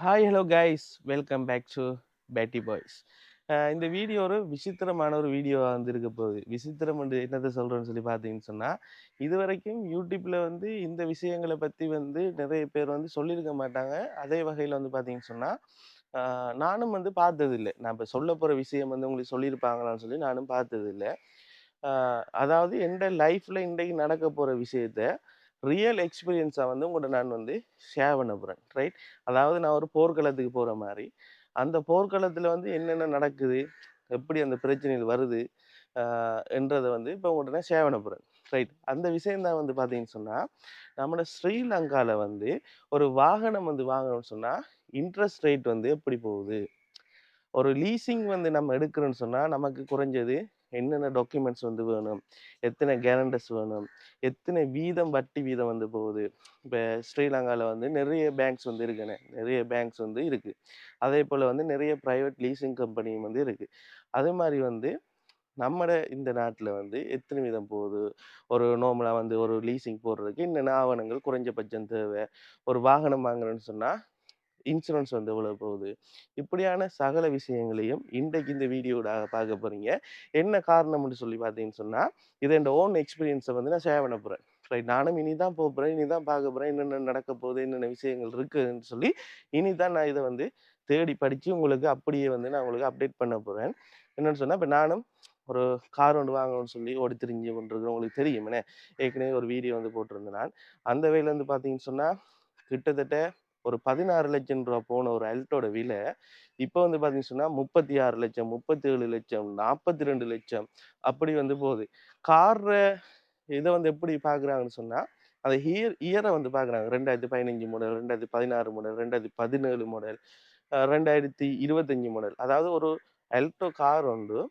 Hi hello guys welcome back to பேட்டி boys. இந்த video ஒரு விசித்திரமான ஒரு வீடியோவாக வந்து இருக்க போகுது. விசித்திரம் வந்து என்னத்தை சொல்கிறேன்னு சொல்லி பார்த்தீங்கன்னு சொன்னால், இது வரைக்கும் யூடியூப்பில் வந்து இந்த விஷயங்களை பற்றி வந்து நிறைய பேர் வந்து சொல்லியிருக்க மாட்டாங்க. அதே வகையில் வந்து பார்த்தீங்கன்னு சொன்னால் நானும் வந்து பார்த்ததில்லை. நான் இப்போ சொல்ல போகிற விஷயம் வந்து உங்களுக்கு சொல்லியிருப்பாங்களான்னு சொல்லி நானும் பார்த்ததில்லை. அதாவது எந்த லைஃப்பில் இன்றைக்கு நடக்க போகிற விஷயத்த ரியல் எக்ஸ்பீரியன்ஸாக வந்து உங்கள்கிட்ட நான் வந்து ஷேர் பண்ண போகிறேன், ரைட்? அதாவது நான் ஒரு போர்க்களத்துக்கு போகிற மாதிரி அந்த போர்க்களத்தில் வந்து என்னென்ன நடக்குது, எப்படி அந்த பிரச்சனைகள் வருது என்றதை வந்து இப்போ உங்கள்கிட்ட நான் ஷேர் பண்ண போகிறேன், ரைட்? அந்த விஷயம் தான் வந்து பார்த்தீங்கன்னு சொன்னால், நம்மளோட ஸ்ரீலங்காவில் வந்து ஒரு வாகனம் வந்து வாங்கணும்னு சொன்னால் இன்ட்ரெஸ்ட் ரேட் வந்து எப்படி போகுது, ஒரு லீசிங் வந்து நம்ம எடுக்கிறோன்னு சொன்னால் நமக்கு குறைஞ்சது என்னென்ன டாக்குமெண்ட்ஸ் வந்து வேணும், எத்தனை கேரண்டர்ஸ் வேணும், எத்தனை வீதம் வட்டி வீதம் வந்து போகுது. இப்போ ஸ்ரீலங்காவில் வந்து நிறைய பேங்க்ஸ் வந்து இருக்குண்ணே, நிறைய பேங்க்ஸ் வந்து இருக்குது. அதே போல் வந்து நிறைய ப்ரைவேட் லீசிங் கம்பெனியும் வந்து இருக்குது. அதே மாதிரி வந்து நம்மட இந்த நாட்டில் வந்து எத்தனை வீதம் போகுது, ஒரு நார்மலாக வந்து ஒரு லீசிங் போடுறதுக்கு என்னென்ன ஆவணங்கள் குறைஞ்சபட்சம் தேவை, ஒரு வாகனம் வாங்குறேன்னு சொன்னால் இன்சூரன்ஸ் வந்து எவ்வளோ போகுது, இப்படியான சகல விஷயங்களையும் இன்றைக்கு இந்த வீடியோட பார்க்க போகிறீங்க. என்ன காரணம்னு சொல்லி பார்த்தீங்கன்னு சொன்னால், இது என் ஓன் எக்ஸ்பீரியன்ஸை வந்து நான் ஷேர் பண்ண போகிறேன், ரைட்? நானும் இனி தான் போகிறேன், இனி தான் பார்க்க போகிறேன், என்னென்ன நடக்க போகுது, என்னென்ன விஷயங்கள் இருக்குதுன்னு சொல்லி இனி தான் நான் இதை வந்து தேடி படித்து உங்களுக்கு அப்படியே வந்து நான் உங்களுக்கு அப்டேட் பண்ண போகிறேன். என்னென்னு சொன்னால், இப்போ நானும் ஒரு கார் ஒன்று வாங்கணும்னு சொல்லி ஓடி திரிஞ்சு கொண்டிருக்கேன். உங்களுக்கு தெரியுமே, ஏற்கனவே ஒரு வீடியோ வந்து போட்டிருந்தேன் நான். அந்த வேலை வந்து பார்த்தீங்கன்னு சொன்னால் கிட்டத்தட்ட ஒரு 16,00,000 ரூபா போன ஒரு அல்ட்டோட விலை இப்போ வந்து பார்த்தீங்கன்னு சொன்னால் 36,00,000, 37,00,000, 42,00,000 அப்படி வந்து போகுது. கார் இதை வந்து எப்படி பார்க்குறாங்கன்னு சொன்னால், அந்த இயரை வந்து பார்க்குறாங்க. 2015 மாடல், 2016 மாடல், 2017 மாடல், 2025 மாடல். அதாவது ஒரு அல்டோ கார் வந்து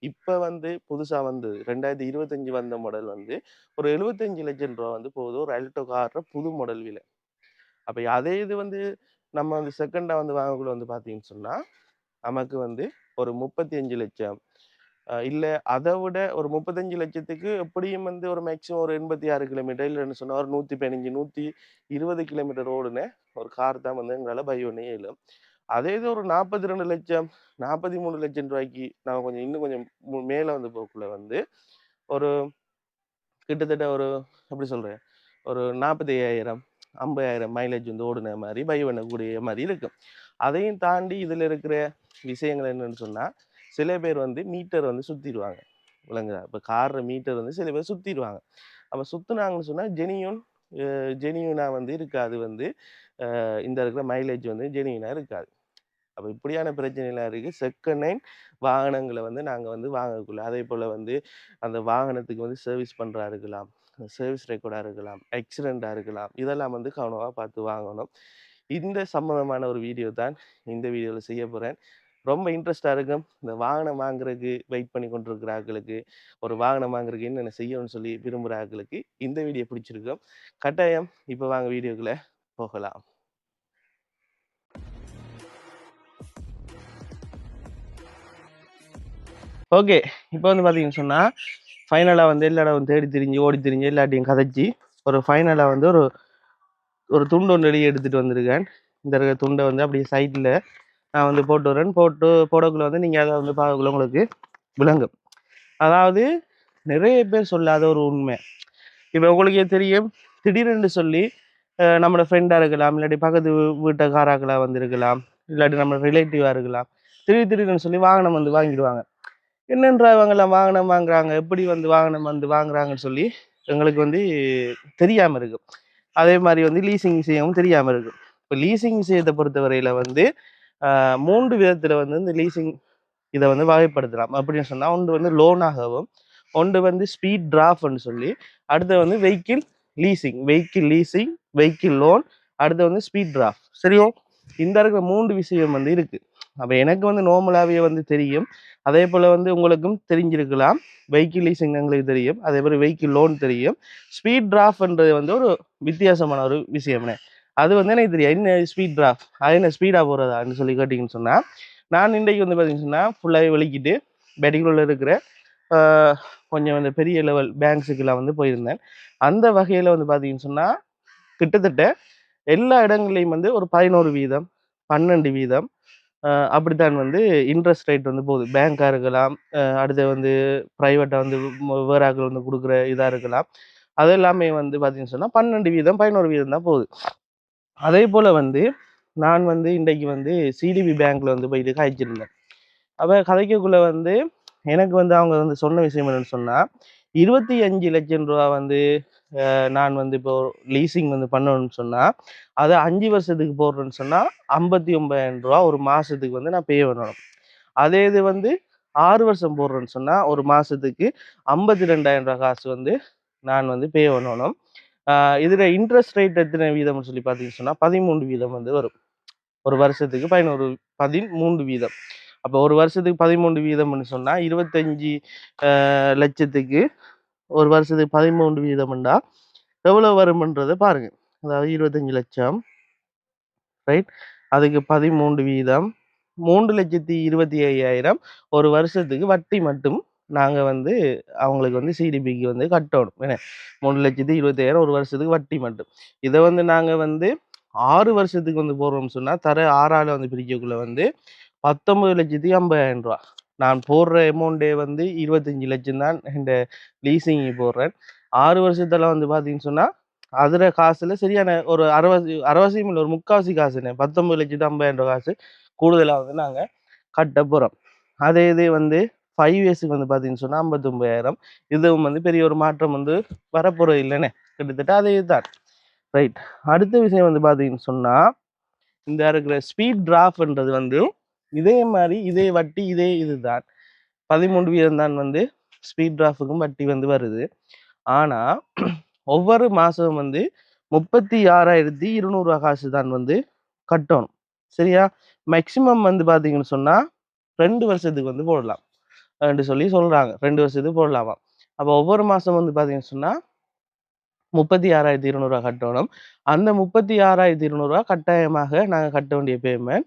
இப்போ வந்து புதுசாக வந்து 2025 வந்த மாடல் வந்து ஒரு 75,00,000 ரூபா வந்து போகுது ஒரு அல்டோ கார் புது மாடல் விலை. அப்போ அதே இது வந்து நம்ம வந்து செகண்டாக வந்து வாங்கக்குள்ள வந்து பார்த்தீங்கன்னு சொன்னால் நமக்கு வந்து ஒரு 35,00,000 இல்லை அதை விட ஒரு 35,00,000க்கு எப்படியும் வந்து ஒரு மேக்ஸிமம் ஒரு 86 கிலோமீட்டர் இல்லைன்னு சொன்னால் ஒரு 115 120 கிலோமீட்டர் ஓடுன ஒரு கார் தான் வந்து எங்களால் பை பண்ண இயலும். அதே இது ஒரு 42,00,000 43,00,000 ரூபாய்க்கு நான் கொஞ்சம் இன்னும் கொஞ்சம் மேலே வந்து போக்குள்ள வந்து ஒரு கிட்டத்தட்ட ஒரு எப்படி சொல்கிறேன், ஒரு 45,000 50,000 மைலேஜ் வந்து ஓடுன மாதிரி பை பண்ணக்கூடிய மாதிரி இருக்கும். அதையும் தாண்டி இதில் இருக்கிற விஷயங்கள் என்னன்னு சொன்னால், சில பேர் வந்து மீட்டர் வந்து சுற்றிடுவாங்க, விளங்குதா? இப்போ கார் மீட்டர் வந்து சில பேர் சுற்றிடுவாங்க. அப்போ சுற்றுனாங்கன்னு சொன்னால் ஜெனியூனாக வந்து இருக்காது, வந்து இந்த இருக்கிற மைலேஜ் வந்து ஜெனியூனாக இருக்காது. அப்போ இப்படியான பிரச்சனைலாம் இருக்குது. செகண்ட் ஹேண்ட் வாகனங்களை வந்து நாங்கள் வந்து வாங்கக்குள்ள அதே போல் வந்து அந்த வாகனத்துக்கு வந்து சர்வீஸ் பண்ணுறா இருக்கலாம், சர்வீஸ் ரெக்கார்டாக இருக்கலாம், ஆக்சிடெண்ட்டாக இருக்கலாம், இதெல்லாம் வந்து கவனமாக பார்த்து வாங்கணும். இந்த சம்மந்தமான ஒரு வீடியோ தான் இந்த வீடியோவில் செய்ய போகிறேன். ரொம்ப இன்ட்ரெஸ்டாக இருக்கும். இந்த வாகனம் வாங்குறதுக்கு வெயிட் பண்ணி கொண்டிருக்கிற ஆட்களுக்கு, ஒரு வாகனம் வாங்குறதுக்கு என்னென்ன செய்யணும்னு சொல்லி விரும்புகிற ஆட்களுக்கு இந்த வீடியோ பிடிச்சிருக்கும். கட்டாயம் இப்போ வாங்க வீடியோக்குள்ளே போகலாம். ஓகே, இப்போ வந்து பார்த்தீங்கன்னு சொன்னால் ஃபைனலாக வந்து எல்லா இடம் தேடி திரிஞ்சு ஓடி திரிஞ்சு எல்லாட்டையும் கதைச்சி ஒரு ஃபைனலாக வந்து ஒரு ஒரு துண்டு ஒன்று வெளியே எடுத்துகிட்டு வந்திருக்கேன். இந்த இருக்கிற துண்டை வந்து அப்படியே சைட்டில் நான் வந்து போட்டு வரேன். போடக்குள்ள வந்து நீங்கள் அதை வந்து பார்க்கக்குள்ள உங்களுக்கு விளங்கும். அதாவது நிறைய பேர் சொல்லாத ஒரு உண்மை. இப்போ உங்களுக்கே தெரியும், திடீரென்று சொல்லி நம்மளோட ஃப்ரெண்டாக இருக்கலாம், இல்லாட்டி பக்கத்து வீட்டுக்காராக்களாக வந்திருக்கலாம், இல்லாட்டி நம்ம ரிலேட்டிவாக இருக்கலாம். திடீர்னு சொல்லி வாகனம் வந்து வாங்கிடுவாங்க. என்னென்ற இவங்கெல்லாம் வாகனம் வாங்குறாங்க, எப்படி வந்து வாகனம் வந்து வாங்குறாங்கன்னு சொல்லி எங்களுக்கு வந்து தெரியாமல் இருக்கும். அதே மாதிரி வந்து லீசிங் விஷயமும் தெரியாமல் இருக்கும். இப்போ லீசிங் விஷயத்தை பொறுத்தவரையில் வந்து 3 விதத்தில் வந்து இந்த லீசிங் இதை வந்து வகைப்படுத்தலாம். அப்படின்னு சொன்னால் ஒன்று வந்து லோனாகவும், ஒன்று வந்து ஸ்பீட் டிராஃப்ட்னு சொல்லி, அடுத்து வந்து வெஹிக்கிள் லோன், அடுத்து வந்து ஸ்பீட் டிராஃப்ட். சரியோ, இந்த இருக்கிற 3 விஷயம் வந்து இருக்குது. அப்போ எனக்கு வந்து நார்மலாகவே வந்து தெரியும். அதே போல் வந்து உங்களுக்கும் தெரிஞ்சிருக்கலாம். வெஹிக்கிள் லீசிங் எங்களுக்கு தெரியும், அதே மாதிரி வெஹிக்கிள் லோன் தெரியும். ஸ்பீட் டிராஃப்ட்ன்றது வந்து ஒரு வித்தியாசமான ஒரு விஷயம்னே. அது வந்து எனக்கு தெரியும். என்ன ஸ்பீட் டிராஃப்ட், அது என்ன ஸ்பீடாக போகிறதான்னு சொல்லி கேட்டிங்கன்னு சொன்னால், நான் இன்றைக்கு வந்து பார்த்தீங்கன்னு சொன்னால் ஃபுல்லாகவே வெளிக்கிட்டு பெட்டிக்குள்ள இருக்கிற கொஞ்சம் வந்து பெரிய லெவல் பேங்க்ஸுக்கெல்லாம் வந்து போயிருந்தேன். அந்த வகையில் வந்து பார்த்தீங்கன்னு சொன்னால் கிட்டத்தட்ட எல்லா இடங்கள்லையும் வந்து ஒரு 11 வீதம் 12 வீதம். அப்படித்தான் வந்து இன்ட்ரெஸ்ட் ரேட் வந்து போகுது. பேங்க்கா இருக்கலாம், அடுத்து வந்து பிரைவேட்டா வந்து வேற ஆட்கள் வந்து குடுக்குற இதா இருக்கலாம். அது எல்லாமே வந்து பார்த்தீங்கன்னு சொன்னா 12 வீதம், 11 வீதம் தான் போகுது. அதேபோல வந்து நான் வந்து இன்றைக்கு வந்து சிடிபி பேங்க்ல வந்து போயிட்டு காய்ச்சிருந்தேன். அப்ப கதைக்கக்குள்ள வந்து எனக்கு வந்து அவங்க வந்து சொன்ன விஷயம் என்னன்னு சொன்னா, ரூ. 25,00,000 வந்து நான் வந்து இப்போ லீசிங் வந்து பண்ணணும்னு சொன்னா, அத 5 வருஷத்துக்கு போடுறேன்னு சொன்னா, ரூ. 59,000 ஒரு மாசத்துக்கு வந்து நான் பே பண்ணணும். அதே இது வந்து 6 வருஷம் போடுறேன்னு சொன்னா, ஒரு மாசத்துக்கு ரூ. 52,000 காசு வந்து நான் வந்து பே பண்ணணும். இதுல இன்ட்ரெஸ்ட் ரேட் எத்தனை வீதம்னு சொல்லி பார்த்தீங்கன்னு சொன்னா, 13 வீதம் வந்து வரும். ஒரு வருஷத்துக்கு 13 வீதம். அப்போ ஒரு வருஷத்துக்கு 13 வீதம்னு சொன்னா 25 லட்சத்துக்கு ஒரு வருஷத்துக்கு 13 வீதம்ண்டா எவ்வளவு வரும்ன்றதை பாருங்க. அதாவது 25 லட்சம், ரைட்? அதுக்கு 13 வீதம் 3,25,000 ஒரு வருஷத்துக்கு வட்டி மட்டும் நாங்க வந்து அவங்களுக்கு வந்து சிடிபிக்கு வந்து கட்டணும். என்ன 3,25,000 ஒரு வருஷத்துக்கு வட்டி மட்டும். இதை வந்து நாங்க வந்து 6 வருஷத்துக்கு வந்து போடுறோம்னு சொன்னா தர 6ஆல வந்து பிரிக்கக்குள்ள வந்து 19,50,000 நான் போடுற அமௌண்ட்டே வந்து 25 லட்சம் தான் இந்த லீசிங் போடுறேன். 6 வருஷத்துல வந்து பார்த்தீங்கன்னு சொன்னா அதுல காசுல சரியான ஒரு 60 இல்ல ஒரு 3/4 காசுண்ணே 19,50,000 காசு கூடுதலா வந்து நாங்க கட்ட போறோம். அதே இது வந்து 5 இயர்ஸ்க்கு வந்து பார்த்தீங்கன்னு சொன்னா 59,000. இதுவும் வந்து பெரிய ஒரு மாற்றம் வந்து வரப்போறது இல்லைண்ணே. கிட்டத்தட்ட அதே தான். ரைட். அடுத்த விஷயம் வந்து பார்த்தீங்கன்னு சொன்னா, இந்த இருக்கிற ஸ்பீட் டிராஃப்ட்ன்றது வந்து இதே மாதிரி இதே வட்டி இதே இதுதான். 13 வீதம் தான் வந்து ஸ்பீட் டிராஃப்ட்டுக்கும் வட்டி வந்து வருது. ஆனா ஒவ்வொரு மாசம் வந்து ரூ. 36,200 காசு தான் வந்து கட்டணும். சரியா? மேக்ஸிமம் வந்து பார்த்தீங்கன்னு சொன்னா 2 வருஷத்துக்கு வந்து போடலாம். சொல்லி சொல்றாங்க. 2 வருஷத்துக்கு போடலாமா. அப்போ ஒவ்வொரு மாசம் வந்து பார்த்தீங்கன்னு சொன்னா ரூ. 36,200 கட்டணும். அந்த ரூ. 36,200 கட்டாயமாக நாங்க கட்ட வேண்டிய பேமெண்ட்.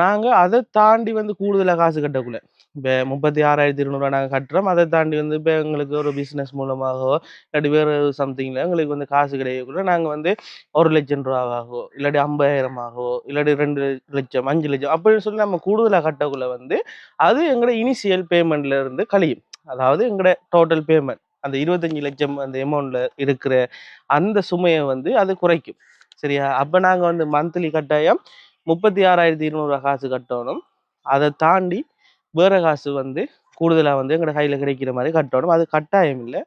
நாங்க அதை தாண்டி வந்து கூடுதலா காசு கட்டக்குள்ள. இப்ப ரூ. 36,200 நாங்க கட்டுறோம். அதை தாண்டி வந்து இப்ப எங்களுக்கு ஒரு பிசினஸ் மூலமாகவோ, இல்லாட்டி வேற சம்திங்ல எங்களுக்கு வந்து காசு கிடைக்கக்குள்ள நாங்க வந்து ரூ. 1,00,000 இல்லாட்டி 50,000 இல்லாட்டி 2,00,000, 5,00,000 அப்படின்னு சொல்லி நம்ம கூடுதலா கட்டக்குள்ள வந்து அது எங்களோட இனிஷியல் பேமெண்ட்ல இருந்து கழியும். அதாவது எங்களோட டோட்டல் பேமெண்ட் அந்த 25 லட்சம் அந்த அமௌண்ட்ல இருக்கிற அந்த சுமையை வந்து அது குறைக்கும். சரியா? அப்ப நாங்க வந்து மந்த்லி கட்டாயம் 36,200 காசு கட்டணும். அதை தாண்டி வேற காசு வந்து கூடுதலா வந்து எங்களோட கையில கிடைக்கிற மாதிரி கட்டணும். அது கட்டாயம் இல்லை.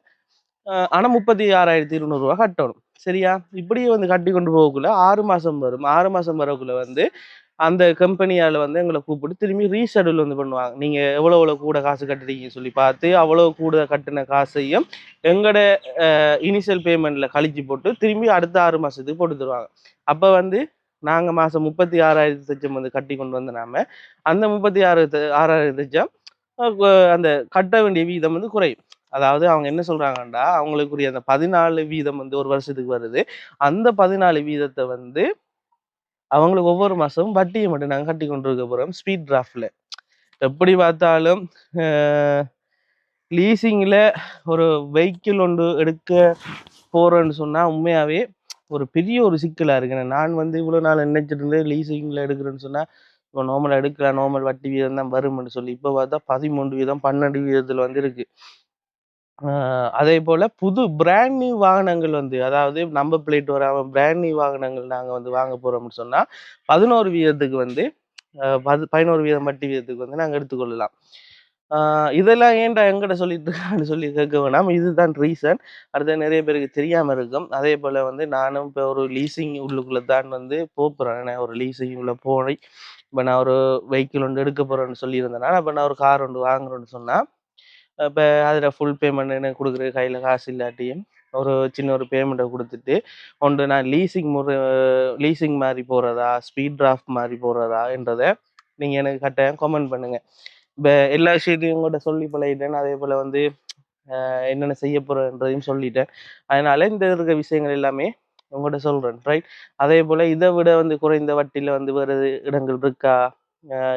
ஆனா 36,200 கட்டணும். சரியா? இப்படியே வந்து கட்டி கொண்டு போகக்குள்ள 6 மாசம் வரும். 6 மாசம் வரக்குள்ள வந்து அந்த கம்பெனியால வந்து எங்களை கூப்பிட்டு திரும்பி ரீஷெடியூல் வந்து பண்ணுவாங்க. நீங்க எவ்வளவு கூட காசு கட்டுறீங்கன்னு சொல்லி பார்த்து அவ்வளவு கூட கட்டின காசையும் எங்களோட இனிஷியல் பேமெண்ட்ல கழிச்சு போட்டு திரும்பி அடுத்த 6 மாசத்துக்கு போட்டு தருவாங்க. அப்ப வந்து நாங்க மாசம் 36,000 லட்சம் வந்து கட்டி கொண்டு வந்த நாம அந்த 6,000 லட்சம் அந்த கட்ட வேண்டிய வீதம் வந்து குறையும். அதாவது அவங்க என்ன சொல்றாங்கன்னா அவங்களுக்குரிய அந்த 14 வீதம் வந்து ஒரு வருஷத்துக்கு வருது. அந்த 14 வீதத்தை வந்து அவங்களுக்கு ஒவ்வொரு மாசமும் வட்டியை மட்டும் நாங்க கட்டி கொண்டிருக்க போறோம் ஸ்பீட் டிராஃப்ட்ல. எப்படி பார்த்தாலும் லீசிங்ல ஒரு வெஹிக்கிள் ஒன்று எடுக்க போறேன்னு சொன்னா உண்மையாவே ஒரு பெரிய ஒரு சிக்கலா இருக்கு. நான் வந்து இவ்வளவு நாள் நினைச்சிட்டு இருந்தேன் லீசிங்ல எடுக்கிறேன்னு சொன்னா இப்போ நார்மல் எடுக்கலாம், நார்மல் வட்டி வீதம் தான் வரும்னு சொல்லி இப்ப பார்த்தா 13 வீதம் 12 வீதத்துல வந்து இருக்கு. அதே போல புது பிராண்ட் நியூ வாகனங்கள் வந்து அதாவது நம்பர் பிளேட் வராம பிராண்ட் நியூ வாகனங்கள் நாங்க வந்து வாங்க போறோம்னு சொன்னா 11 வீதத்துக்கு வந்து 11 வீதம் வட்டி வீதத்துக்கு வந்து நாங்க எடுத்துக்கொள்ளலாம். இதெல்லாம் ஏன்டா எங்கிட்ட சொல்லிட்டு இருக்கான்னு சொல்லி கேட்க வேணாம். இதுதான் ரீசன். அடுத்து நிறைய பேருக்கு தெரியாம இருக்கும். அதே போல வந்து நானும் இப்போ ஒரு லீசிங் உள்ளுக்குள்ள தான் வந்து போறேன். ஒரு லீசிங் உள்ள போய் இப்போ நான் ஒரு வெஹிக்கிள் ஒன்று எடுக்க போறேன்னு சொல்லியிருந்தேன்னா இப்போ நான் ஒரு கார் ஒன்று வாங்குறேன்னு சொன்னா இப்போ அதில் ஃபுல் பேமெண்ட் எனக்கு கொடுக்குற கையில் காசு இல்லாட்டியும் ஒரு சின்ன ஒரு பேமெண்ட்டை கொடுத்துட்டு ஒன்று நான் லீசிங் மாதிரி போகிறதா ஸ்பீட் டிராஃப்ட் மாதிரி போகிறதா என்றதை நீங்கள் எனக்கு கட்டாயம் கமெண்ட் பண்ணுங்கள். இப்போ எல்லா விஷயத்தையும் உங்கள்கிட்ட சொல்லி பழகிட்டேன். அதே போல் வந்து என்னென்ன செய்ய போகிறேன்றதையும் சொல்லிட்டேன். அதனால இந்த இருக்கிற விஷயங்கள் எல்லாமே உங்கள்கிட்ட சொல்கிறேன். ரைட். அதே போல் இதை விட வந்து குறைந்த வட்டியில் வந்து வேறு இடங்கள் இருக்கா,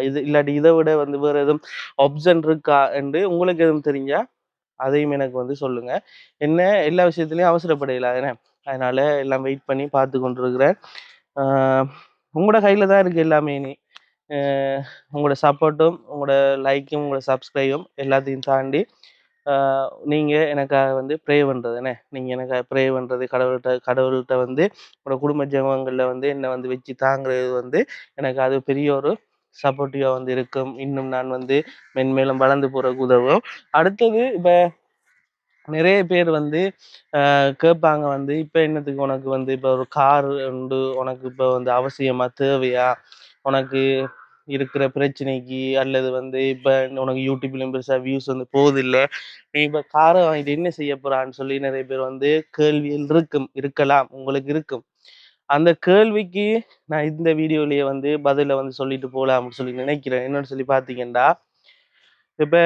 இது இல்லாட்டி இதை விட வந்து வேறு எதுவும் ஆப்ஷன் இருக்கா என்று உங்களுக்கு எதுவும் தெரிஞ்சா அதையும் எனக்கு வந்து சொல்லுங்க. என்ன எல்லா விஷயத்துலையும் அவசரப்படையில அதனால எல்லாம் வெயிட் பண்ணி பார்த்து கொண்டிருக்கிறேன். உங்களோட கையில் தான் இருக்குது எல்லாமே. நீ உங்களோட சப்போர்ட்டும் உங்களோட லைக்கும் உங்களோட சப்ஸ்கிரைபும் எல்லாத்தையும் தாண்டி நீங்கள் எனக்காக வந்து ப்ரே பண்ணுறதுண்ணே. நீங்கள் எனக்காக ப்ரே பண்ணுறது, கடவுள்கிட்ட வந்து உங்களோட குடும்ப ஜெபங்களில் வந்து என்னை வந்து வச்சு தாங்கிறது வந்து எனக்கு அது பெரிய ஒரு சப்போர்ட்டிவாக வந்து இருக்கும். இன்னும் நான் வந்து மென்மேலும் வளர்ந்து போகிறதுக்கு உதவும். அடுத்தது இப்போ நிறைய பேர் வந்து கேட்பாங்க வந்து, இப்போ என்னத்துக்கு உனக்கு வந்து இப்போ ஒரு கார் உண்டு, உனக்கு இப்போ வந்து அவசியமா தேவையா, உனக்கு இருக்கிற பிரச்சனைக்கு, அல்லது வந்து இப்போ உனக்கு யூடியூப்லையும் பெருசாக வியூஸ் வந்து போதில்லை, நீ இப்போ காரை வாங்கிட்டு என்ன செய்ய போறான்னு சொல்லி நிறைய பேர் வந்து கேள்வியில் இருக்கலாம், உங்களுக்கு இருக்கும். அந்த கேள்விக்கு நான் இந்த வீடியோலயே வந்து பதிலை வந்து சொல்லிட்டு போகலாம் அப்படின்னு சொல்லி நினைக்கிறேன். என்னன்னு சொல்லி பார்த்தீங்கன்னா, இப்போ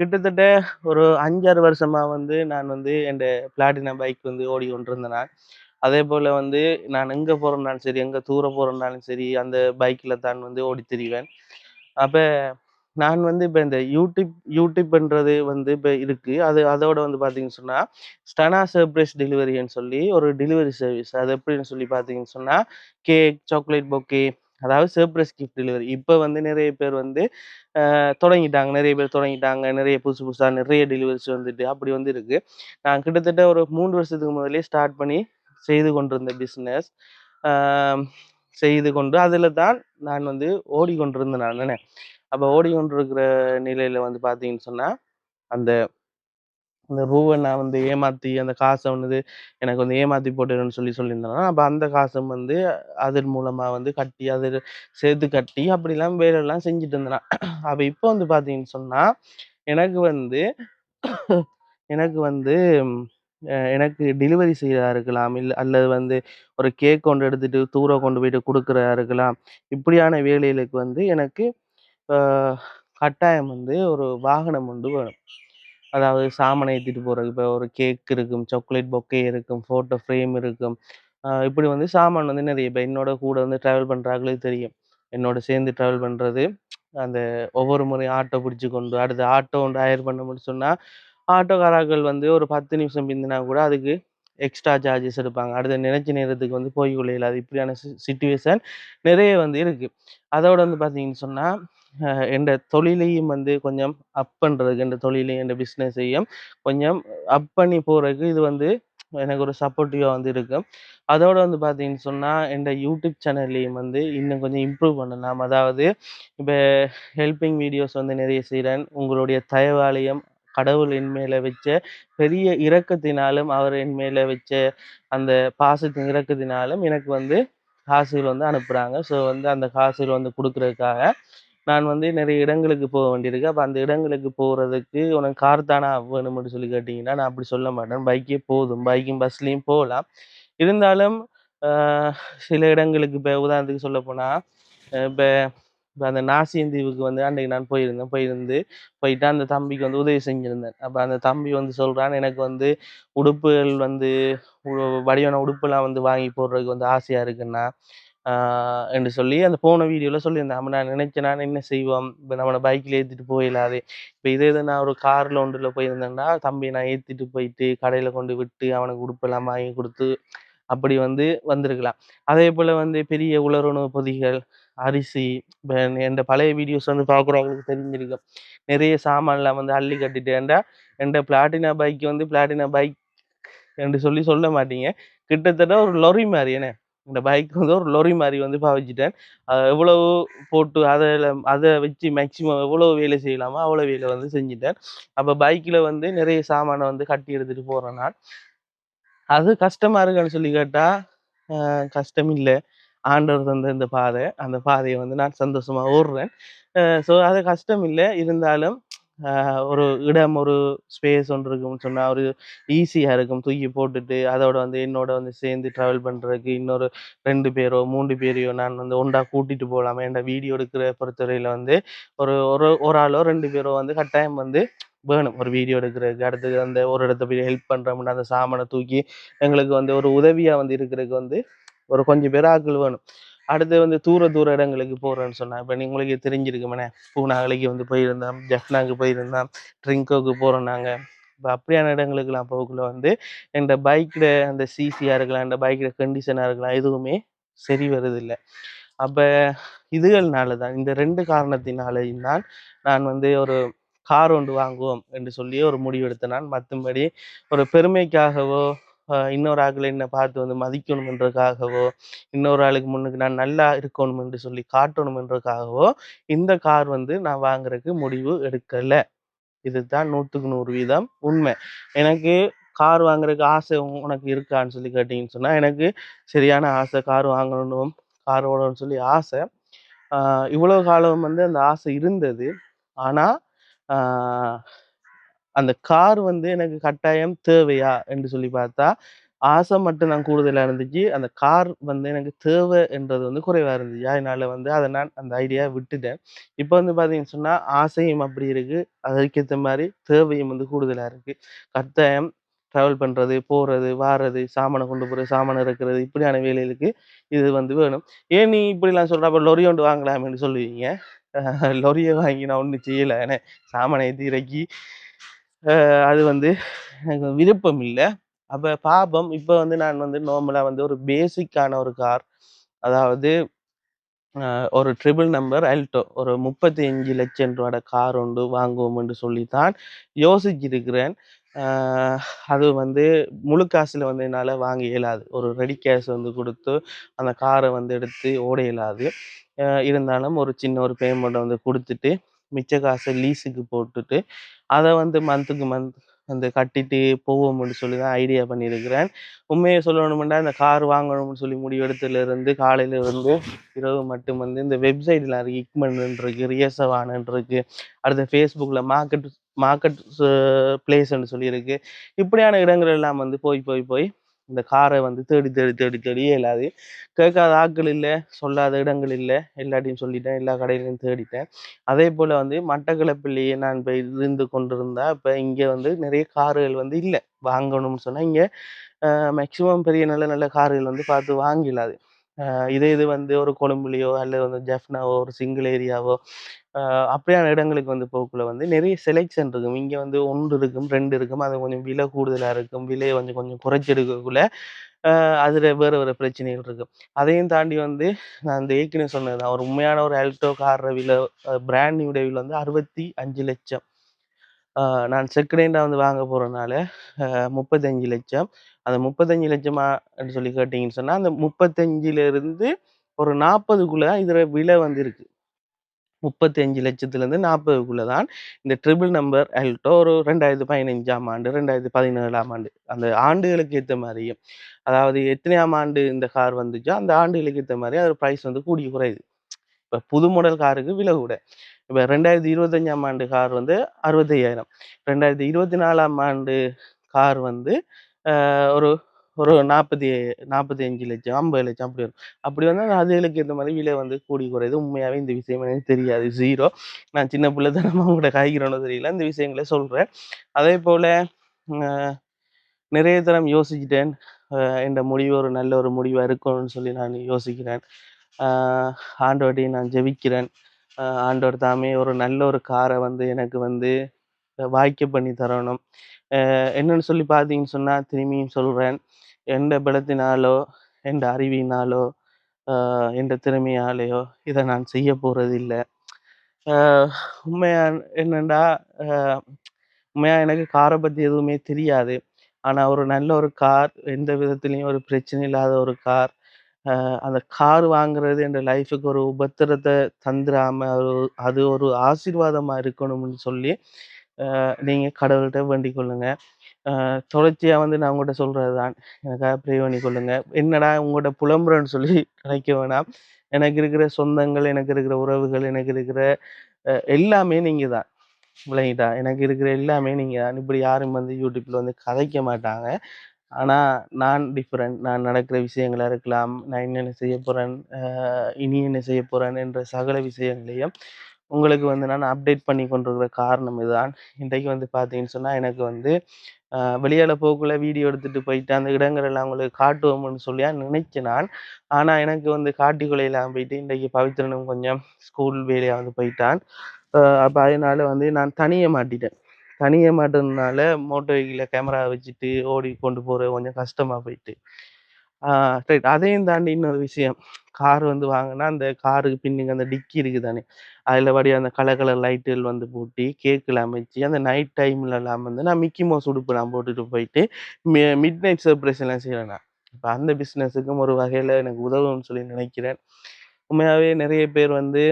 கிட்டத்தட்ட ஒரு 5-6 வருஷமா வந்து நான் வந்து என் பிளாட்டினா பைக் வந்து ஓடி கொண்டிருந்தேன் நான். அதே போல் வந்து நான் எங்கே போகிறேன்னாலும் சரி, எங்கே தூர போகிறேன்னாலும் சரி, அந்த பைக்கில் தான் வந்து ஓடி திரிவேன். அப்போ நான் வந்து இப்போ இந்த யூடியூப்ன்றது வந்து இப்போ இருக்குது. அதோட வந்து பார்த்தீங்கன்னு சொன்னால், ஸ்டனா சர்ப்ரைஸ் டெலிவரின்னு சொல்லி ஒரு டெலிவரி சர்வீஸ். அது எப்படின்னு சொல்லி பார்த்தீங்கன்னு சொன்னால், கேக், சாக்லேட் பொக்கே, அதாவது சர்ப்ரைஸ் கிஃப்ட் டெலிவரி. இப்போ வந்து நிறைய பேர் வந்து தொடங்கிட்டாங்க. நிறைய பேர் தொடங்கிட்டாங்க. நிறைய புதுசு புதுசாக நிறைய டெலிவரிஸ் வந்துட்டு அப்படி வந்து இருக்குது. நான் கிட்டத்தட்ட ஒரு 3 வருஷத்துக்கு முதலே ஸ்டார்ட் பண்ணி செய்து கொண்டிருந்த பிஸ்னஸ். செய்து கொண்டு அதில் தான் நான் வந்து ஓடிக்கொண்டிருந்தேன் நான். அப்போ ஓடிக்கொண்டிருக்கிற நிலையில் வந்து பார்த்தீங்கன்னு சொன்னால், அந்த அந்த ரூவை நான் வந்து ஏமாற்றி அந்த காசை வந்து எனக்கு வந்து ஏமாற்றி போட்டுருன்னு சொல்லியிருந்தேன்னா, அப்போ அந்த காசை வந்து அதன் மூலமாக வந்து கட்டி அது சேர்த்து கட்டி அப்படிலாம் வேலையெல்லாம் செஞ்சுட்டு இருந்தேன். அப்போ இப்போ வந்து பார்த்தீங்கன்னு சொன்னால், எனக்கு வந்து எனக்கு வந்து எனக்கு டெலிவரி செய்யறதா இருக்கலாம், அல்லது வந்து ஒரு கேக் கொண்டு எடுத்துட்டு தூரம் கொண்டு போயிட்டு கொடுக்குறதா இருக்கலாம். இப்படியான வேலைகளுக்கு வந்து எனக்கு கட்டாயம் வந்து ஒரு வாகனம் வந்து வேணும். அதாவது சாமானை ஏற்றிட்டு போகிறதுக்கு. இப்போ ஒரு கேக் இருக்கும், சாக்லேட் பொக்கே இருக்கும், ஃபோட்டோ ஃப்ரேம் இருக்கும். இப்படி வந்து சாமான் வந்து நிறைய இப்போ என்னோட கூட வந்து ட்ராவல் பண்ணுறாங்களுக்கு தெரியும். என்னோட சேர்ந்து ட்ராவல் பண்ணுறது, அந்த ஒவ்வொரு முறையும் ஆட்டோ பிடிச்சி கொண்டு அடுத்து ஆட்டோ ஒன்று ஹயர் பண்ண முடியும் சொன்னால், ஆட்டோக்காரர்கள் வந்து ஒரு 10 நிமிஷம் பிந்தினா கூட அதுக்கு எக்ஸ்ட்ரா சார்ஜஸ் எடுப்பாங்க. அடுத்த நினைச்ச நேரத்துக்கு வந்து போய் கொள்ள இயலாது. இப்படியான சிச்சுவேஷன் நிறைய வந்து இருக்குது. அதோட வந்து பார்த்தீங்கன்னு சொன்னால், எந்த தொழிலையும் வந்து கொஞ்சம் அப் பண்ணுறதுக்கு, எந்த தொழிலையும் எந்த பிஸ்னஸையும் கொஞ்சம் அப் பண்ணி போகிறதுக்கு இது வந்து எனக்கு ஒரு சப்போர்ட்டிவாக வந்து இருக்கும். அதோட வந்து பார்த்தீங்கன்னு சொன்னால், எந்த யூடியூப் சேனல்லையும் வந்து இன்னும் கொஞ்சம் இம்ப்ரூவ் பண்ணலாம். அதாவது இப்போ ஹெல்பிங் வீடியோஸ் வந்து நிறைய செய்கிறேன். உங்களுடைய தயவாலயம் கடவுள் என் மேலே வச்ச பெரிய இரக்கத்தினாலும், அவர் என் மேலே வச்ச அந்த பாசத்தின் இரக்கத்தினாலும் எனக்கு வந்து காசுகள் வந்து அனுப்புகிறாங்க. ஸோ வந்து அந்த காசுகள் வந்து கொடுக்குறதுக்காக நான் வந்து நிறைய இடங்களுக்கு போக வேண்டியிருக்கு. அப்போ அந்த இடங்களுக்கு போகிறதுக்கு உனக்கு கார் தானா வேணும்னு சொல்லி கேட்டிங்கன்னா, நான் அப்படி சொல்ல மாட்டேன். பைக்கே போதும். பைக்கும் பஸ்லேயும் போகலாம். இருந்தாலும் சில இடங்களுக்கு இப்போ உதாரணத்துக்கு சொல்லப்போனால், இப்போ இப்போ அந்த நாசியன் தீவுக்கு வந்து அன்றைக்கு நான் போயிட்டு அந்த தம்பிக்கு வந்து உதவி செஞ்சுருந்தேன். அப்போ அந்த தம்பி வந்து சொல்கிறான், எனக்கு வந்து உடுப்புகள் வந்து வடிவான உடுப்புலாம் வந்து வாங்கி போடுறதுக்கு வந்து ஆசையாக இருக்குண்ணா என்று சொல்லி அந்த போன வீடியோவில் சொல்லியிருந்தேன். அப்போ நான் நினைச்சேன், நான் என்ன செய்வோம், இப்போ நம்மளை பைக்கில் ஏற்றிட்டு போயிடலாது. இப்போ இதே நான் ஒரு காரில் ஒன்றில் போயிருந்தேன்னா, தம்பி நான் ஏற்றிட்டு போயிட்டு கடையில் கொண்டு விட்டு அவனுக்கு உடுப்பெல்லாம் வாங்கி கொடுத்து அப்படி வந்து வந்திருக்கலாம். அதே போல் வந்து பெரிய உலருணவு பொதிகள், அரிசி, இப்போ என் பழைய வீடியோஸ் வந்து பார்க்குறவங்களுக்கு தெரிஞ்சிருக்கும். நிறைய சாமான்லாம் வந்து அள்ளி கட்டிட்டேன்டா. என் பிளாட்டினா பைக் வந்து பிளாட்டினா பைக் என்று சொல்லி சொல்ல மாட்டீங்க. கிட்டத்தட்ட ஒரு லொரி மாதிரி. என்ன இந்த பைக் வந்து ஒரு லொரி மாதிரி வந்து பாவிச்சிட்டேன். எவ்வளவு போட்டு அதை வச்சு மேக்சிமம் எவ்வளோ வேலை செய்யலாமோ அவ்வளோ வேலை வந்து செஞ்சுட்டேன். அப்போ பைக்கில் வந்து நிறைய சாமானை வந்து கட்டி எடுத்துகிட்டு போகிறேன் நான். அது கஷ்டமா இருக்குன்னு சொல்லி கேட்டால் கஷ்டம் இல்லை. ஆண்டவர் தந்த இந்த பாதை, அந்த பாதையை வந்து நான் சந்தோஷமா ஓடுறேன். ஸோ அது கஷ்டம் இல்லை. இருந்தாலும் ஒரு இடம், ஒரு ஸ்பேஸ் ஒன்று இருக்கும்னு சொன்னால் ஒரு ஈஸியாக இருக்கும். தூக்கி போட்டுட்டு அதோட வந்து என்னோட வந்து சேர்ந்து ட்ராவல் பண்ணுறதுக்கு இன்னொரு 2 பேரோ 3 பேரையோ நான் வந்து ஒன்றா கூட்டிகிட்டு போகலாமே. என்ற வீடியோ எடுக்கிற பொறுத்தவரையில் வந்து ஒரு ஒரு ஒரு ஆளோ 2 பேரோ வந்து கட்டாயம் வந்து வேணும் ஒரு வீடியோ எடுக்கிறதுக்கு. அடுத்தது அந்த ஒரு இடத்த போய் ஹெல்ப் பண்ணுறோம்னா அந்த சாமானை தூக்கி எங்களுக்கு வந்து ஒரு உதவியாக வந்து இருக்கிறதுக்கு வந்து ஒரு கொஞ்சம் பேர் ஆட்கள் வேணும். அடுத்து வந்து தூர இடங்களுக்கு போகிறேன்னு சொன்னேன். இப்போ உங்களுக்கு தெரிஞ்சிருக்குமே, பூனாகலைக்கு வந்து போயிருந்தோம், ஜஃப்னாக்கு போயிருந்தோம், ட்ரிங்கோக்கு போகிறோம் நாங்கள். இப்போ அப்படியான இடங்களுக்கெல்லாம் போகக்குள்ள வந்து என் பைக்கில் அந்த சிசியாக இருக்கலாம், இந்த பைக்கில் கண்டிஷனாக இருக்கலாம், எதுவுமே சரி வருதில்லை. அப்ப இதுகள்னால தான், இந்த 2 காரணத்தினாலையும் தான் நான் வந்து ஒரு கார் ஒன்று வாங்குவோம் என்று சொல்லி ஒரு முடிவு எடுத்தேன் நான். மத்தபடி ஒரு பெருமைக்காகவோ, இன்னொரு ஆட்கள் என்ன பார்த்து வந்து மதிக்கணும்ன்றதுக்காகவோ, இன்னொரு ஆளுக்கு முன்னுக்கு நான் நல்லா இருக்கணும் என்று சொல்லி காட்டணும்ன்றதுக்காகவோ, இந்த கார் வந்து நான் வாங்குறதுக்கு முடிவு எடுக்கல. இதுதான் 100க்கு 100% உண்மை. எனக்கு கார் வாங்குறதுக்கு ஆசை உனக்கு இருக்கான்னு சொல்லி கேட்டீங்கன்னு சொன்னா, எனக்கு சரியான ஆசை கார் வாங்கணும், கார் ஓடணும்னு சொல்லி ஆசை. ஆ இவ்வளவு காலம் வந்து அந்த ஆசை இருந்தது. ஆனா, ஆ அந்த கார் வந்து எனக்கு கட்டாயம் தேவையா என்று சொல்லி பார்த்தா, ஆசை மட்டும் தான் கூடுதலா இருந்துச்சு. அந்த கார் வந்து எனக்கு தேவை என்றது வந்து குறைவா இருந்துச்சு. அதனால வந்து அத நான் அந்த ஐடியாவ விட்டுட்டேன். இப்ப வந்து பார்த்தீங்கன்னு சொன்னா, ஆசையும் அப்படி இருக்கு. அதற்கேத்த மாரி தேவையும் வந்து கூடுதலா இருக்கு. கட்டாயம் டிராவல் பண்றது, போறது, வாரது, சாமான கொண்டு போறது, சாமான இறக்குறது இப்படியான வேலைகளுக்கு இது வந்து வேணும். "ஏன் நீ இப்படிலாம் சொல்ற? அப்ப லொரி ஒன்று வாங்கலாமேன்னு" சொல்லுவீங்க. லொரிய வாங்கி நான் ஒண்ணும் செய்யல. ஏன்னா சாமான ஏத்தி இறக்கி அது வந்து எனக்கு விருப்பம் இல்ல. அப்ப பாப்போம். இப்ப வந்து நான் வந்து நார்மலா வந்து ஒரு பேசிக்கான ஒரு கார். அதாவது ஒரு ட்ரிபிள் நம்பர் அல்டோ. ஒரு 35,00,000 கார் ஒன்று வாங்குவோம் என்று சொல்லித்தான் யோசிச்சிருக்கிறேன். அ அது வந்து முழு காசுல வந்து என்னால வாங்க இயலாது. ஒரு ரெடி கேஷ் வந்து குடுத்து, அந்த கார வந்து எடுத்து ஓட இயலாது. இருந்தாலும் ஒரு சின்ன ஒரு பேமெண்ட்ட வந்து குடுத்துட்டு, மிச்ச காச லீஸுக்கு போட்டுட்டு, அத வந்து மந்த்துக்கு மந்த் வந்து கட்டிட்டு போவோம்ன்னு சொல்லி தான் ஐடியா பண்ணியிருக்கிறேன். உண்மைய சொல்லணும்னா, இந்த கார் வாங்கணும்னு சொல்லி முடிவெடுத்ததிலிருந்து காலையில இருந்து இரவு மட்டும் வந்து இந்த வெப்சைட்லாம் இருக்கு. இக்மன்ன்னு இருக்கு, ரியசவானன்னு இருக்கு. அடுத்து Facebookல மார்க்கெட் பிளேஸ்ன்னு சொல்லி இருக்கு. இப்படியான இடங்கள் எல்லாம் வந்து போய் இந்த கார வந்து தேடி இயலாது. கேட்காத ஆட்கள் இல்ல, சொல்லாத இடங்கள் இல்ல. எல்லாத்தையும் சொல்லிட்டேன். எல்லா கடையிலயும் தேடிட்டேன். அதேபோல வந்து மட்டக்களப்பிலேயே நான் இப்ப இருந்து கொண்டிருந்தா, இப்ப இங்க வந்து நிறைய கார்கள் வந்து இல்ல. வாங்கணும்னு சொன்னா, இங்க மேக்ஸிமம் பெரிய நல்ல நல்ல கார்கள் வந்து பார்த்து வாங்கிடலாம். அ இது வந்து ஒரு கொழும்புலயோ, அல்லது வந்து ஜஃப்னாவோ, ஒரு சிங்கிள் ஏரியாவோ, அ அப்படியான இடங்களுக்கு வந்து போகக்குள்ள வந்து நிறைய செலக்ஷன் இருக்கும். இங்க வந்து 1 இருக்கும், 2 இருக்கும். அது கொஞ்சம் விலை கூடுதலா இருக்கும். விலைய கொஞ்சம் கொஞ்சம் குறைச்சு எடுக்கக்குள்ள, அதுல வேற வேற பிரச்சனைகள் இருக்கும். அதையும் தாண்டி வந்து நான் அந்த ஏற்கனவே சொன்னது தான். ஒரு உண்மையான ஒரு ஆல்டோ கார் விலை பிராண்ட் நியூ விலை வந்து 65,00,000. ஆ நான் செகண்ட் ஹேண்டா வந்து வாங்க போறனால 35,00,000 அந்த 35,00,000 ன்னு சொல்லி கேட்டீங்கன்னு சொன்னா, அந்த 35லிருந்து ஒரு 40க்குள்ள தான் இதோட விலை வந்து இருக்கு. 35,00,000லேருந்து 40க்குள்ள தான் இந்த ட்ரிபிள் நம்பர் ஆல்டோ ஒரு 2015ஆம் ஆண்டு, 2017ஆம் ஆண்டு. அந்த ஆண்டுகளுக்கு ஏத்த மாரியும். அதாவது எத்தனையாம் ஆண்டு இந்த கார் வந்துச்சோ, அந்த ஆண்டுகளுக்கு ஏத்த மாரி அதோட பிரைஸ் வந்து கூடி குறையுது. இப்ப புது மாடல் காருக்கு விலை கூட. இப்ப 2025ஆம் ஆண்டு கார் வந்து 65,000. 2024ஆம் ஆண்டு கார் வந்து ஒரு ஒரு 45,00,000, 50,00,000 அப்படி வரும். அப்படி வந்தா அதுகளுக்கு ஏத்த மாரி விலை வந்து கூடி குறையுது. உண்மையாவே இந்த விஷயம் எனக்கு தெரியாது. 0. நான் சின்ன பிள்ளைத்தனமா உங்கள்ட்ட காய்க்கிறேனோ தெரியல. இந்த விஷயங்கள சொல்றேன். அதேபோல அ நிறைய தரம் யோசிச்சுட்டேன். இந்த முடிவு ஒரு நல்ல ஒரு முடிவா இருக்கணும்னு சொல்லி நான் யோசிக்கிறேன். ஆ ஆண்டவர்ட்டயும் நான் ஜெபிக்கிறேன். ஆண்டவர் தாமே ஒரு நல்ல ஒரு கார வந்து எனக்கு வந்து வாய்க்க பண்ணி தரணும். என்னன்னு சொல்லி பார்த்தீங்கன்னு சொன்னா, திரும்பியும் சொல்றேன். எந்த பலத்தினாலோ, எந்த அறிவினாலோ, அ எந்த திறமையாலயோ இத நான் செய்ய போறதில்ல. அ உண்மையா என்னன்னா, அ உண்மையா எனக்கு கார பத்தி எதுவுமே தெரியாது. ஆனா ஒரு நல்ல ஒரு கார், எந்த விதத்திலயும் ஒரு பிரச்சனை இல்லாத ஒரு கார். அந்த கார் வாங்குறது என் லைஃப்‌க்கு ஒரு உபத்திரத்த தந்துராம, அது ஒரு ஆசீர்வாதமா இருக்கணும்னு சொல்லி, நீங்க கடவுள்ட்ட வேண்டிக் கொள்ளுங்க. தொடர்ச்சியா வந்து நான் உங்கள்ட்ட சொல்றது தான். எனக்காக ப்ரே பண்ணிக் கொள்ளுங்க. என்னடா உங்கள்ட்ட புலம்புறேன்னு சொல்லி நினைக்க வேணாம். எனக்கு இருக்கிற சொந்தங்கள், எனக்கு இருக்கிற உறவுகள், எனக்கு இருக்கிற எல்லாமே நீங்க தான். விளங்கிட்டா? எனக்கு இருக்கிற எல்லாமே நீங்க தான். இப்படி யாரும் வந்து யூடியூப்ல வந்து கதைக்க மாட்டாங்க. ஆனா, நான் டிஃபரண்ட். நான் நடக்கிற விஷயங்களா இருக்கலாம். நான் என்னென்ன செய்ய போறேன், இனி என்ன செய்ய போறேன் என்ற சகல விஷயங்களையும் உங்களுக்கு வந்து நான் அப்டேட் பண்ணி கொண்டிருக்கிற காரணம் இதுதான். இன்றைக்கு வந்து பார்த்தீங்கன்னு சொன்னா, எனக்கு வந்து வெளியால போகக்குள்ள வீடியோ எடுத்துட்டு போயிட்டு, அந்த இடங்கள் எல்லாம் உங்களுக்கு காட்டுவோம்ன்னு சொல்லியா நினைச்சேன் நான். ஆனா, எனக்கு வந்து காட்டிக் கொள்ளையில்லாம போயிட்டு, இன்றைக்கு பவித்ரனும் கொஞ்சம் ஸ்கூல் வேலையா வந்து போயிட்டான். அப்ப அதனால வந்து நான் தனிய மாட்டிட்டேன். தனிய மாட்டதுனால மோட்டோ வெஹிக்கிள்ல கேமரா வச்சுட்டு ஓடி கொண்டு போறது கொஞ்சம் கஷ்டமா போயிட்டு. ரைட். அதையும் தாண்டி இன்னொரு விஷயம். கார் வந்து வாங்குனா, அந்த காருக்கு பின்னுக்கு அந்த டிக்கி இருக்கு தானே, அதில வழியா அந்த கலர் கலர் லைட்டுகள் வந்து பூட்டி, கேக்குல அமைச்சு, அந்த நைட் டைம்லலாம் வந்து நான் மிக்கி மவுஸ் உடுப்பு நான் போட்டுட்டு போயிட்டு, மிட் நைட் சர்ப்ரைஸ் எல்லாம் செய்வேன் நான். இப்ப அந்த பிசினஸுக்கும் ஒரு வகையில எனக்கு உதவும்னு சொல்லி நினைக்கிறேன். உண்மையாவே நெறைய பேர் வந்து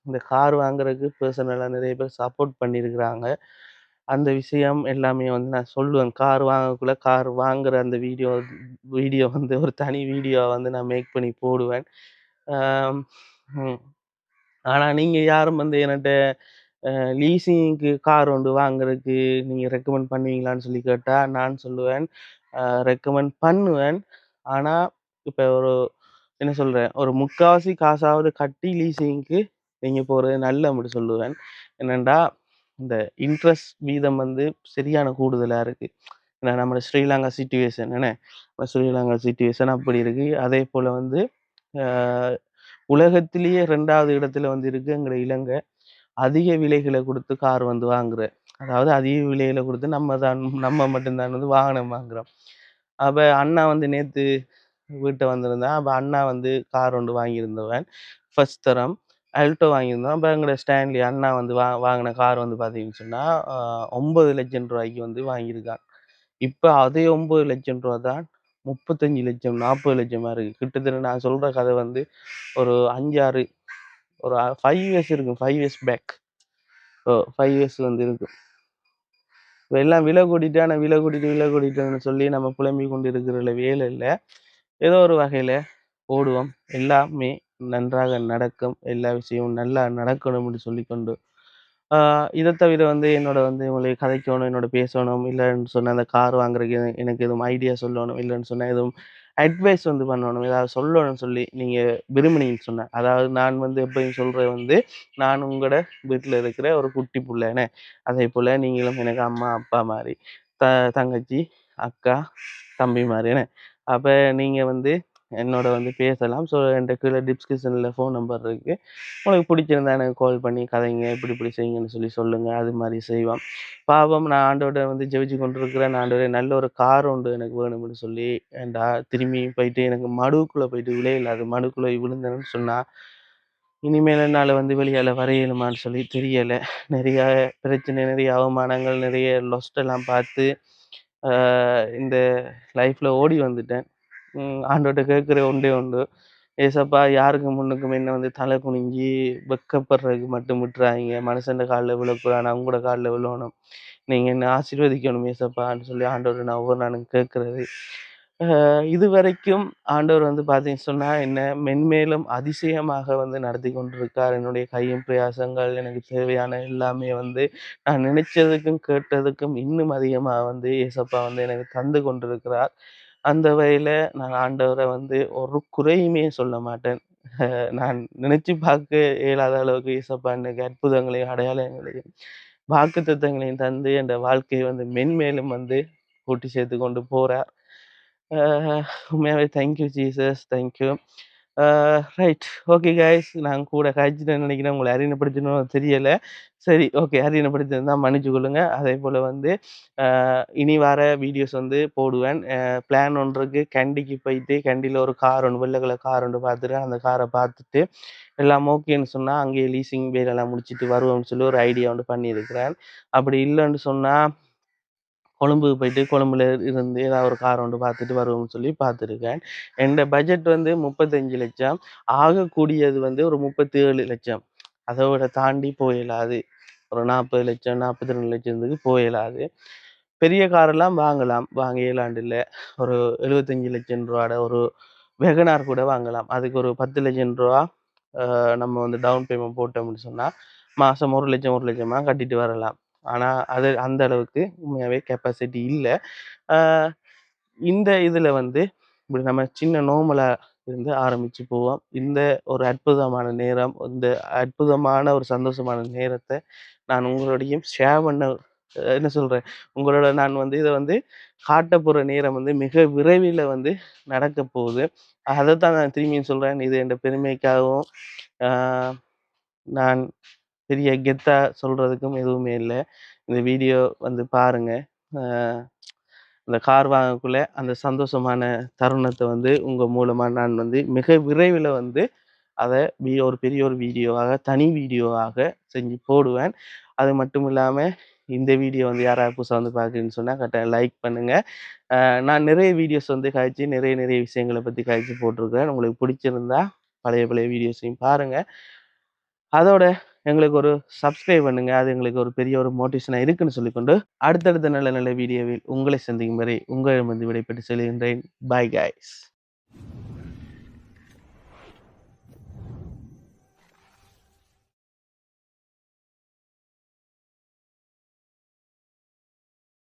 இந்த கார் வாங்குறதுக்கு பெர்சனலா நெறைய பேர் சப்போர்ட் பண்ணியிருக்கிறாங்க. அந்த விஷயம் எல்லாமே வந்து நான் சொல்லுவேன். கார் வாங்கக்குள்ள கார் வாங்குற அந்த வீடியோ வீடியோ வந்து ஒரு தனி வீடியோவா வந்து நான் மேக் பண்ணி போடுவேன். ஆம், ம். ஆனா நீங்க யாரும் வந்து என்ட்ட அ லீசிங்க்கு கார் ஒன்று வாங்குறதுக்கு நீங்க ரெக்கமெண்ட் பண்ணுவீங்களான்னு சொல்லி கேட்டா, நான் சொல்லுவேன், ரெக்கமெண்ட் பண்ணுவேன். ஆனா, இப்ப ஒரு என்ன சொல்றேன், ஒரு 3/4 காசாவது கட்டி லீசிங்க்கு நீங்க போறது நல்ல சொல்லுவேன். என்னண்டா, இந்த இன்ட்ரெஸ்ட் வீதம் வந்து சரியான கூடுதலா இருக்கு. ஏன்னா நம்ம ஸ்ரீலங்கா சிட்யூவேஷன் என்ன? ஸ்ரீலங்கா சிட்யூவேஷன் அப்படி இருக்கு. அதேபோல வந்து அ உலகத்திலேயே 2வது இடத்துல வந்து இருக்கு எங்கட இலங்கை. அதிக விலைகள குடுத்து கார் வந்து வாங்குறேன். அதாவது அதிக விலைகள குடுத்து நம்ம மட்டும் தான் வந்து வாகனம் வாங்குறோம். அப்ப அண்ணா வந்து நேத்து வீட்ட வந்திருந்தான். அப்ப அண்ணா வந்து கார் ஒன்று வாங்கியிருந்தவன். ஃபர்ஸ்ட் தரம். அல்டோ வாங்கியிருந்தான். அப்ப எங்கட ஸ்டான்லி அண்ணா வந்து வாங்குன கார் வந்து பார்த்தீங்கன்னு சொன்னா, அ ரூ. 9,00,000 வந்து வாங்கியிருக்கான். இப்ப அதே ரூ. 9,00,000 தான் 35,00,000, 40,00,000 இருக்கு. கிட்டத்தட்ட நான் சொல்ற கதை வந்து ஒரு 5, 6 ஒரு 5 இயர்ஸ் இருக்கும். 5 இயர்ஸ் பேக். 5 இயர்ஸ் வந்து இருக்கும். இப்ப எல்லாம் விலை கூட்டிட்டு, ஆனா விலை கூட்டிட்டுன்னு சொல்லி நம்ம புலம்பிக் கொண்டு இருக்கிறதுல வேலை இல்ல. ஏதோ ஒரு வகையில ஓடுவோம். எல்லாமே நன்றாக நடக்கும். எல்லா விஷயமும் நல்லா நடக்கணும்னு சொல்லிக்கொண்டு, ஆ இத தவிர வந்து என்னோட வந்து உங்களுக்கு கதைக்கணும், என்னோட பேசணும், இல்லன்னு சொன்னா அந்த கார் வாங்குறதுக்கு எனக்கு எதுவும் ஐடியா சொல்லணும், இல்லன்னு சொன்னா எதுவும் அட்வைஸ் வந்து பண்ணணும், ஏதாவது சொல்லணும்னு சொல்லி நீங்க விரும்புனீங்கன்னு சொன்னா, அதாவது நான் வந்து எப்பயும் சொல்றது வந்து, நான் உங்களோட வீட்ல இருக்கிற ஒரு குட்டி புள்ள என்ன. அதேபோல நீங்களும் எனக்கு அம்மா, அப்பா மாரி. த தங்கச்சி, அக்கா, தம்பி மாரி என்ன. அப்ப நீங்க வந்து என்னோட வந்து பேசலாம். ஸோ என்ட்ட கீழ டிஸ்கிரிப்ஷன்ல ஃபோன் நம்பர் இருக்கு. உங்களுக்கு பிடிச்சிருந்தா எனக்கு கால் பண்ணி கதைங்க, இப்படி இப்படி செய்யுங்கன்னு சொல்லி சொல்லுங்க. அது மாரி செய்வோம். பாவம் நான் ஆண்டவர்ட்ட வந்து ஜெபிச்சு கொண்டிருக்கிறேன். ஆண்டவரே நல்ல ஒரு கார் ஒன்று எனக்கு வேணும்னு சொல்லி, ஏன்டா திரும்பி போயிட்டு எனக்கு மடுவுக்குள்ள போயிட்டு விழையல. அது மடுக்குள்ள விழுந்தேன்னு சொன்னா, இனிமேல் என்னால வந்து வெளியால வர இயலுமான்னு சொல்லி தெரியல. நெறைய பிரச்சனை, நெறைய அவமானங்கள், நெறைய லொஸ்ட் எல்லாம் பார்த்து, ஆ இந்த லைஃப்ல ஓடி வந்துட்டேன். ஆண்டவர்ட்ட கேட்கிற ஒன்றே ஒன்று, ஏசப்பா யாருக்கு முன்னுக்கும் என்ன வந்து தலை குனிஞ்சு வெட்கப்படுறதுக்கு மட்டும் விட்டுறாதீங்க. மனுஷன்ட கால்ல விழக்கூடாது. நான் உங்களோட கால்ல விழணும். நீங்க என்ன ஆசீர்வதிக்கணும் ஏசப்பான்னு சொல்லி ஆண்டவர நான் ஒவ்வொரு நாளும் கேட்கிறது. இதுவரைக்கும் ஆண்டவர் வந்து பார்த்தீங்கன்னு சொன்னா, என்ன மென்மேலும் அதிசயமாக வந்து நடத்திக் கொண்டிருக்கார். என்னுடைய கையின் பிரயாசங்கள், எனக்கு தேவையான எல்லாமே வந்து நான் நினைச்சதுக்கும், கேட்டதுக்கும் இன்னும் அதிகமா வந்து ஏசப்பா வந்து எனக்கு தந்து கொண்டிருக்கிறார். அந்த வகையில நான் ஆண்டவர வந்து ஒரு குறையுமே சொல்ல மாட்டேன். நான் நினைச்சு பார்க்க இயலாத அளவுக்கு ஏசப்பா எனக்கு அற்புதங்களையும், அடையாளங்களையும், வாக்குத்தத்தங்களையும் தந்து என் வாழ்க்கைய வந்து மென்மேலும் வந்து கூட்டி சேர்த்து கொண்டு போறார். அ உண்மையாவே thank you Jesus. Thank you. A right. Okay guys. நான் கூட கழிச்சுட்டேன்னு நெனைக்கிறேன். உங்கள அறிமுகப்படுத்தணும்னு தெரியல. சரி, ஓகே. அறிமுகப்படுத்தியிருந்தா மன்னிச்சுக் கொள்ளுங்க. அதேபோல வந்து அ இனி வர வீடியோஸ் வந்து போடுவேன். பிளான் ஒன்று இருக்கு. கண்டிக்கு போயிட்டு, கண்டில ஒரு கார் ஒண்ணு வெள்ள கலர் கார் ஒன்று பார்த்துருக்கேன். அந்த கார பார்த்துட்டு, எல்லாம் ஓகேன்னு சொன்னா, அங்கேயே லீசிங் வேலைலாம் முடிச்சுட்டு வருவோம்னு சொல்லி ஒரு ஐடியா ஒண்ணு பண்ணியிருக்கிறேன். அப்படி இல்லன்னு சொன்னா கொழும்புக்கு போயிட்டு, கொழும்புல இருந்து ஏதாவது ஒரு கார் ஒன்று பார்த்துட்டு வருவோம்னு சொல்லி பார்த்துருக்கேன். என்ட பட்ஜெட் வந்து 35,00,000. ஆகக்கூடியது வந்து ஒரு 37,00,000. அதோட தாண்டி போயிலாது. ஒரு 40,00,000, 42,00,000க்கு போயிலாது. பெரிய காரெல்லாம் வாங்கலாம். வாங்க இயலாண்டு இல்ல. ஒரு ரூ. 75,00,000 ஒரு வெகனார் கூட வாங்கலாம். அதுக்கு ஒரு ரூ. 10,00,000 நம்ம வந்து டவுன் பேமெண்ட் போட்டோம்னு சொன்னா, மாசம் 1,00,000 1,00,000 கட்டிட்டு வரலாம். ஆனா, அது அந்த அளவுக்கு உண்மையாவே கெப்பாசிட்டி இல்ல. ஆ இந்த இதுல வந்து இப்படி நம்ம சின்ன நார்மலா இருந்து ஆரம்பிச்சு போவோம். இந்த ஒரு அற்புதமான நேரம், இந்த அற்புதமான ஒரு சந்தோஷமான நேரத்த நான் உங்களோடையும் ஷேர் பண்ண என்ன சொல்றேன், உங்களோட நான் வந்து இத வந்து காட்டப்போற நேரம் வந்து மிக விரைவில வந்து நடக்கப் போகுது. அதத்தான் நான் திரும்பியும் சொல்றேன். இது என்ற பெருமைக்காகவும், ஆ நான் பெரிய கெத்தா சொல்றதுக்கும் எதுவுமே இல்ல. இந்த வீடியோ வந்து பாருங்க. அ அந்த கார் வாங்கக்குள்ள அந்த சந்தோஷமான தருணத்த வந்து உங்க மூலமா நான் வந்து மிக விரைவில வந்து அத ஒரு பெரிய ஒரு வீடியோவாக, தனி வீடியோவாக செஞ்சு போடுவேன். அது மட்டும் இல்லாம இந்த வீடியோ வந்து யாராவது புதுசா வந்து பார்க்குறீங்கன்னு சொன்னா கட்டாயம் லைக் பண்ணுங்க. நான் நிறைய வீடியோஸ் வந்து காய்ச்சி நிறைய விஷயங்கள பத்தி காய்ச்சி போட்டிருக்கிறேன். உங்களுக்கு பிடிச்சிருந்தா பழைய வீடியோஸையும் பாருங்க. அதோட எங்களுக்கு ஒரு சப்ஸ்கிரைப் பண்ணுங்க. அது எங்களுக்கு ஒரு பெரிய ஒரு மோட்டிவேஷனா இருக்குன்னு சொல்லிக்கொண்டு, அடுத்தடுத்த நல்ல வீடியோவில் உங்களை சந்திக்கும் வரை உங்களிடமிருந்து விடைபெற்று செல்கின்றேன். Bye guys.